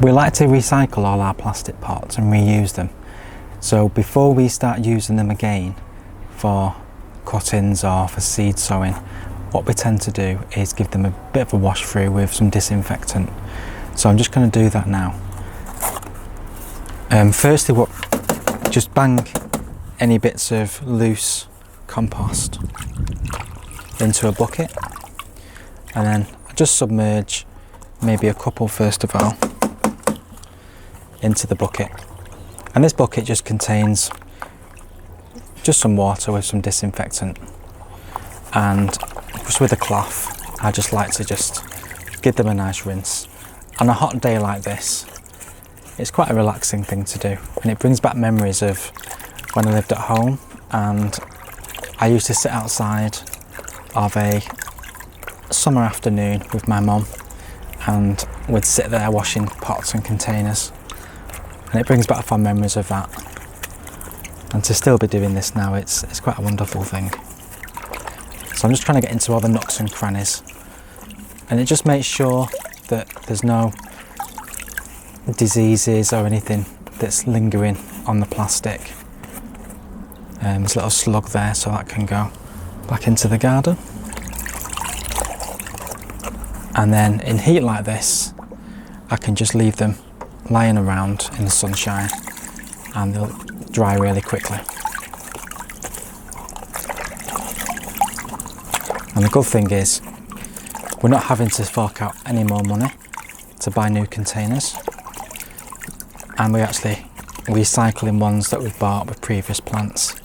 We like to recycle all our plastic pots and reuse them. So before we start using them again for cuttings or for seed sowing, what we tend to do is give them a bit of a wash through with some disinfectant. So I'm just going to do that now. Firstly, just bang any bits of loose compost into a bucket, and then just submerge maybe a couple first of all into the bucket. And this bucket just contains just some water with some disinfectant, and just with a cloth I just like to just give them a nice rinse. On a hot day like this, it's quite a relaxing thing to do, and it brings back memories of when I lived at home and I used to sit outside of a summer afternoon with my mum, and we'd sit there washing pots and containers, and it brings back fond memories of that. And to still be doing this now, it's quite a wonderful thing. So I'm just trying to get into all the nooks and crannies, and it just makes sure that there's no diseases or anything that's lingering on the plastic. There's a little slug there, so that can go back into the garden. And then in heat like this, I can just leave them lying around in the sunshine and they'll dry really quickly. And the good thing is we're not having to fork out any more money to buy new containers, and we're actually recycling ones that we've bought with previous plants.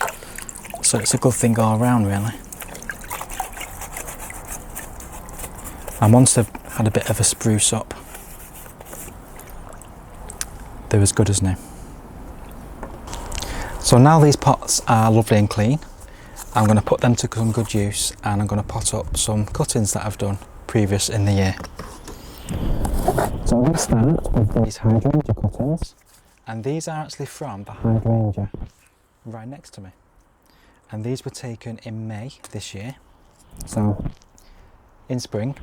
So it's a good thing all around, really. And once they've had a bit of a spruce up, they're as good as new. So now these pots are lovely and clean, I'm going to put them to some good use, and I'm going to pot up some cuttings that I've done previous in the year. So I'm going to start with these Hydrangea cuttings, and these are actually from the Hydrangea right next to me. And these were taken in May this year, so in spring,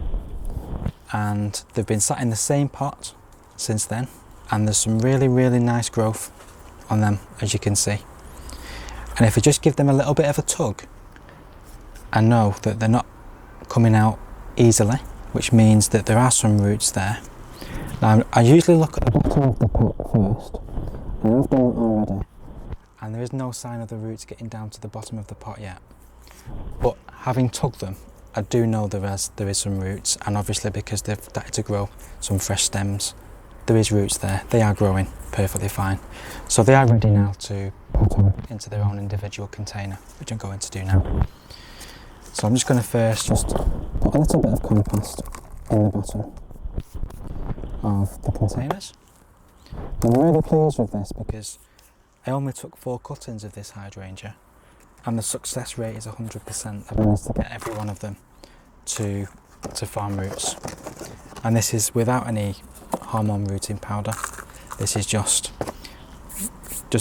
and they've been sat in the same pot since then, and there's some really nice growth on them, as you can see. And if I just give them a little bit of a tug, I know that they're not coming out easily, which means that there are some roots there. Now I usually look at the bottom of the pot first, and I've done that already, and there is no sign of the roots getting down to the bottom of the pot yet. But having tugged them, I do know there is some roots, and obviously because they've started to grow some fresh stems, there is roots there. They are growing perfectly fine. So they are ready now to pot on into their own individual container, which I'm going to do now. So I'm just going to first just put a little bit of compost in the bottom of the containers. I'm really pleased with this because I only took 4 cuttings of this hydrangea, and the success rate is 100%. I've managed to get every one of them to form roots. And this is without any hormone rooting powder. This is just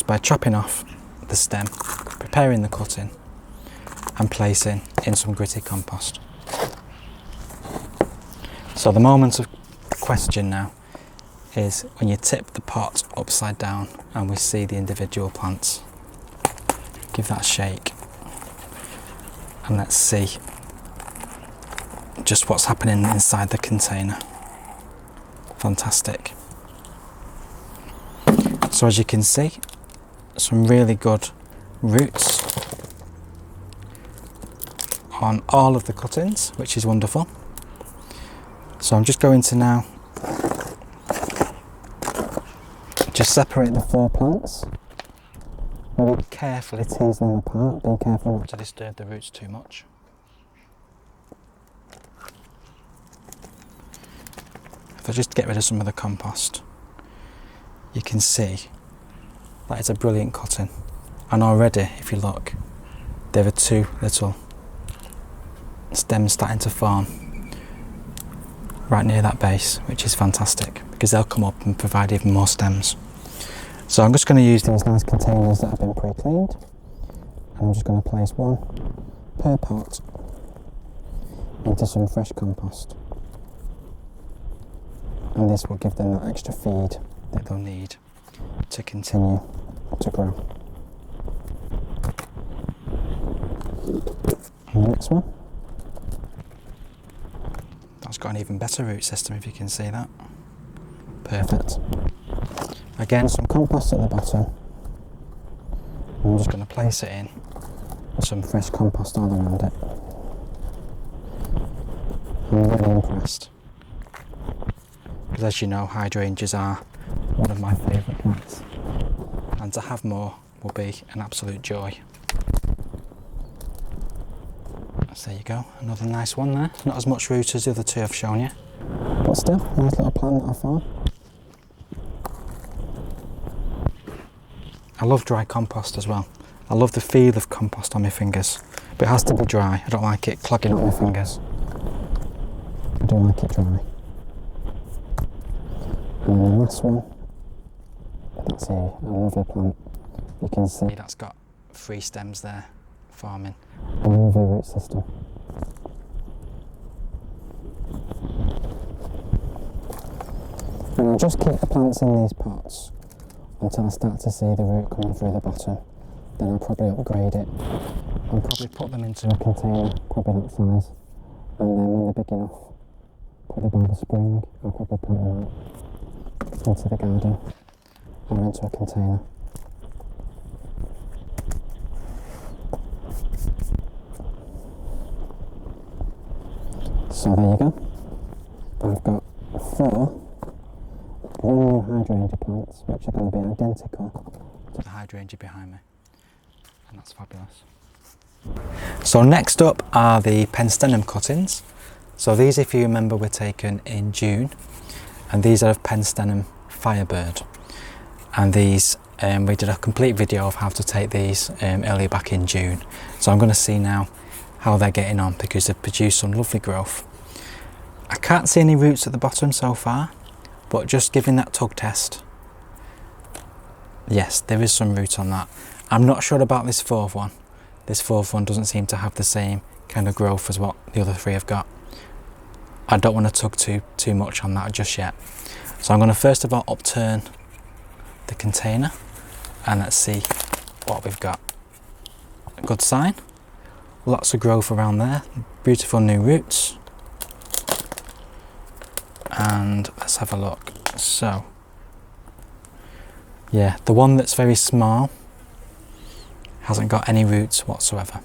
by chopping off the stem, preparing the cutting and placing in some gritty compost. So the moment of question now is when you tip the pot upside down and we see the individual plants. Give that a shake and let's see just what's happening inside the container. Fantastic. So as you can see, some really good roots on all of the cuttings, which is wonderful. So I'm just going to now just separate the 4 plants. Maybe carefully tease them apart, be careful not to disturb the roots too much. If I just get rid of some of the compost, you can see that it's a brilliant cutting. And already, if you look, there are 2 little stems starting to form right near that base, which is fantastic because they'll come up and provide even more stems. So I'm just going to use these nice containers that have been pre-cleaned, and I'm just going to place 1 per pot into some fresh compost. and this will give them that extra feed that they'll need to continue to grow. And the next one, that's got an even better root system, if you can see that. Perfect. Again, some compost at the bottom. I'm just going to place it in with some fresh compost all around it. I'm really impressed, because as you know, hydrangeas are one of my favourite plants, and to have more will be an absolute joy. So there you go, another nice one there. Not as much root as the other two I've shown you, but still, nice little plant that I found. I love dry compost as well. I love the feel of compost on my fingers, but it has to be dry. I don't like it clogging up my fingers. I do like it dry. And then the last one, that's a lovely plant. You can see that's got 3 stems there forming a lovely root system. And I'll just keep the plants in these pots until I start to see the root coming through the bottom. Then I'll probably upgrade it and probably put them into a container, probably that size. And then when they're big enough, probably by the spring, I'll probably put them out into the garden or into a container. So there you go. I've got 4 brand new hydrangea plants, which are going to be identical to the hydrangea behind me, and that's fabulous. So next up are the Penstemon cuttings. So these, if you remember, were taken in June, and these are of Penstemon Firebird, and these we did a complete video of how to take these earlier back in June. So I'm going to see now how they're getting on, because they've produced some lovely growth. I can't see any roots at the bottom so far, but just giving that tug test, yes, there is some root on that. I'm not sure about this 4th one. This 4th one doesn't seem to have the same kind of growth as what the other 3 have got. I don't want to tug too much on that just yet. So I'm going to first of all upturn the container, and let's see what we've got. A good sign. Lots of growth around there. Beautiful new roots. And let's have a look. So, yeah, the one that's very small hasn't got any roots whatsoever.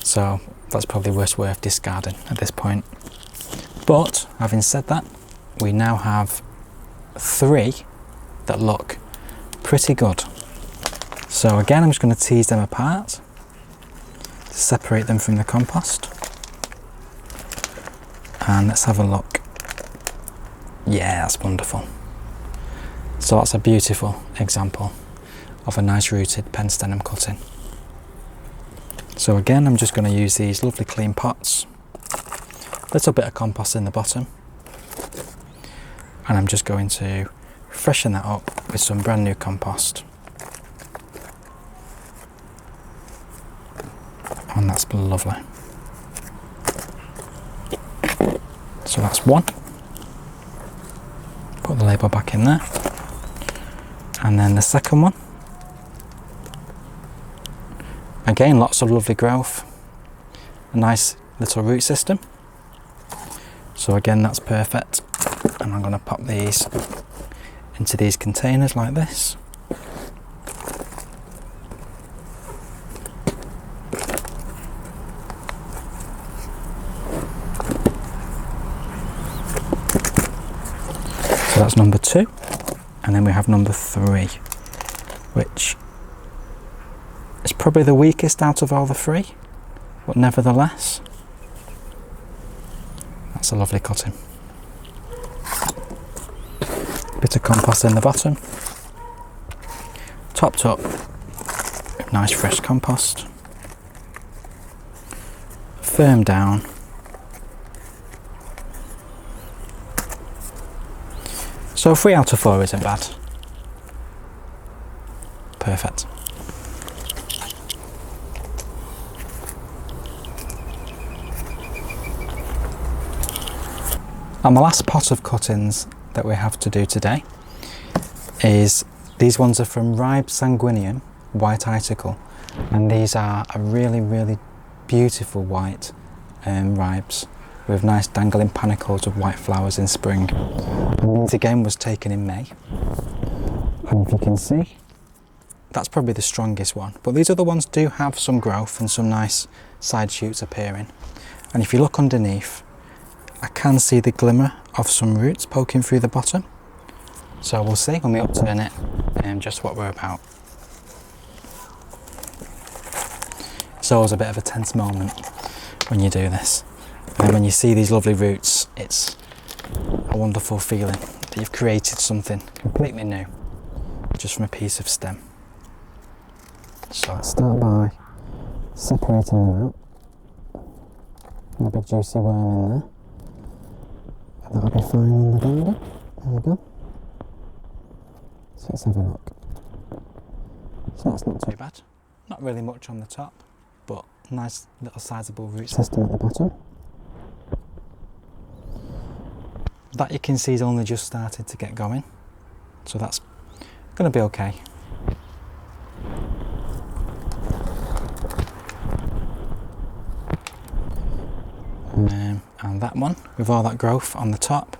So that's probably worth discarding at this point. But having said that, we now have 3 that look pretty good. So again, I'm just going to tease them apart to separate them from the compost. And let's have a look. Yeah, that's wonderful. So that's a beautiful example of a nice rooted Penstemon cutting. So again, I'm just going to use these lovely clean pots, a little bit of compost in the bottom, and I'm just going to freshen that up with some brand new compost. And that's lovely. So that's one. Put the label back in there. And then the second one. Again, lots of lovely growth. A nice little root system. So again, that's perfect. And I'm going to pop these into these containers like this. So that's number 2, and then we have number 3, which is probably the weakest out of all the 3, but nevertheless, that's a lovely cutting. Bit of compost in the bottom, topped up with nice fresh compost, firm down. So 3 out of 4 isn't bad. Perfect. And the last pot of cuttings that we have to do today is, these ones are from sanguineum, White Icicle, and these are a really beautiful white ribes with nice dangling panicles of white flowers in spring. And these again was taken in May, and if you can see, that's probably the strongest one, but these other ones do have some growth and some nice side shoots appearing. And if you look underneath, I can see the glimmer of some roots poking through the bottom. So we'll see when we upturn it just what we're about. It's always a bit of a tense moment when you do this. And then when you see these lovely roots, it's a wonderful feeling that you've created something completely new just from a piece of stem. So let's start by separating them out. A big juicy worm in there. That'll be fine in the blender. There we go. So let's have a look. So that's not too bad. Not really much on the top, but nice little sizable root system at the bottom. That you can see is only just started to get going, so that's going to be okay. And that one, with all that growth on the top,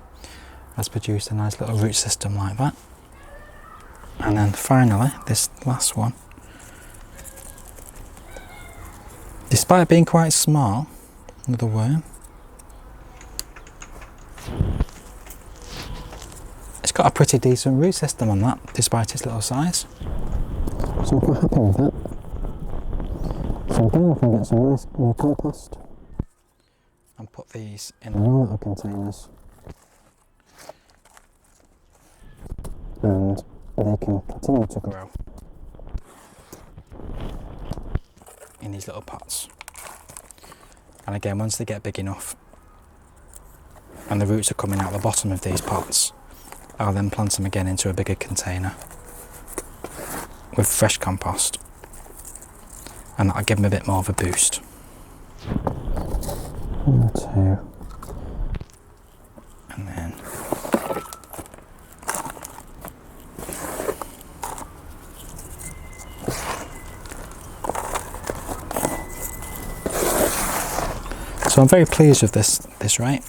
has produced a nice little root system like that. And then finally, this last one, despite being quite small, another worm, it's got a pretty decent root system on that, despite its little size. So I'm quite happy with that. So again, we can get some nice new compost and put these in the little containers, and they can continue to grow in these little pots. And again, once they get big enough and the roots are coming out the bottom of these pots, I'll then plant them again into a bigger container with fresh compost, and that'll give them a bit more of a boost. 1, 2, and then so I'm very pleased with this rate.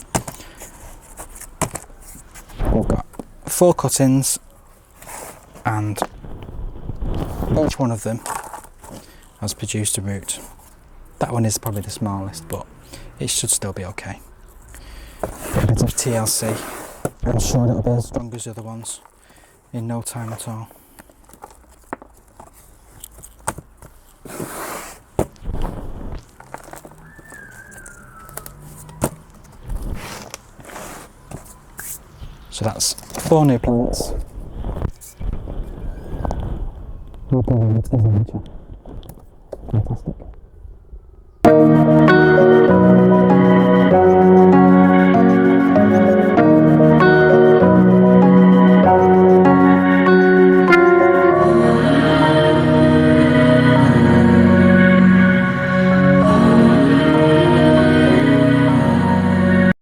We've got 4 cuttings, and each one of them has produced a root. That one is probably the smallest, but it should still be okay. A bit of TLC. I'm sure it'll be as strong as the other ones in no time at all. So that's 4 new plants. How brilliant is nature? Fantastic.